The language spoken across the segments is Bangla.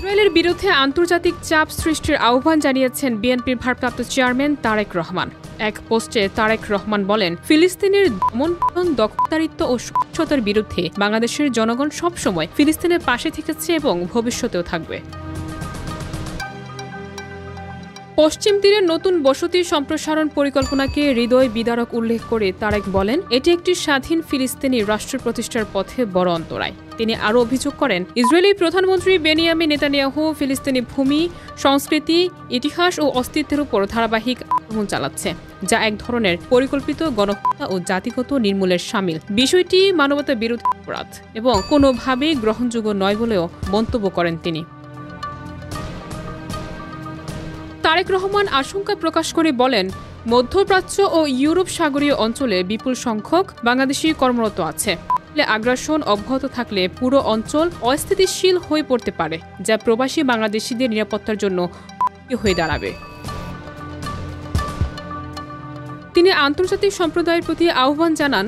ইসরায়েলের বিরুদ্ধে আন্তর্জাতিক চাপ সৃষ্টির আহ্বান জানিয়েছেন বিএনপির ভারপ্রাপ্ত চেয়ারম্যান তারেক রহমান। এক পোস্টে তারেক রহমান বলেন, ফিলিস্তিনের দমন, দখলদারিত্ব ও সহিংসতার বিরুদ্ধে বাংলাদেশের জনগণ সবসময় ফিলিস্তিনের পাশে থেকেছে এবং ভবিষ্যতেও থাকবে। পশ্চিম তীরের নতুন বসতি সম্প্রসারণ পরিকল্পনাকে হৃদয় বিদারক উল্লেখ করে তারেক বলেন, এটি একটি স্বাধীন ফিলিস্তিনি রাষ্ট্র প্রতিষ্ঠার পথে বড় অন্তরায়। তিনি আরও অভিযোগ করেন, ইসরায়েলি প্রধানমন্ত্রী বেনিয়ামিন নেতানিয়াহু ফিলিস্তিনি ভূমি, সংস্কৃতি, ইতিহাস ও অস্তিত্বের উপর ধারাবাহিক আক্রমণ চালাচ্ছে, যা এক ধরনের পরিকল্পিত গণহত্যা ও জাতিগত নির্মূলের শামিল। বিষয়টি মানবতা বিরোধী অপরাধ এবং কোনোভাবেই গ্রহণযোগ্য নয় বলেও মন্তব্য করেন তিনি। তারেক রহমান আশঙ্কা প্রকাশ করে বলেন, মধ্যপ্রাচ্য ও ইউরোপ সাগরীয় অঞ্চলে বিপুল সংখ্যক বাংলাদেশি কর্মরত আছে। আগ্রাসন অব্যাহত থাকলে পুরো অঞ্চল অস্থিতিশীল হয়ে পড়তে পারে, যা প্রবাসী বাংলাদেশিদের নিরাপত্তার জন্য হয়ে দাঁড়াবে। তিনি আন্তর্জাতিক সম্প্রদায়ের প্রতি আহ্বান জানান,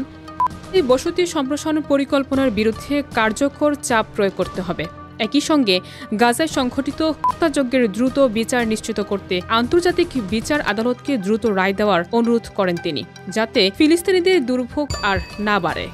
এই বসতি সম্প্রসারণ পরিকল্পনার বিরুদ্ধে কার্যকর চাপ প্রয়োগ করতে হবে। একই সঙ্গে গাজায় সংঘটিত হত্যাযজ্ঞের দ্রুত বিচার নিশ্চিত করতে আন্তর্জাতিক বিচার আদালতকে দ্রুত রায় দেওয়ার অনুরোধ করেন তিনি, যাতে ফিলিস্তিনিদের দুর্ভোগ আর না বাড়ে।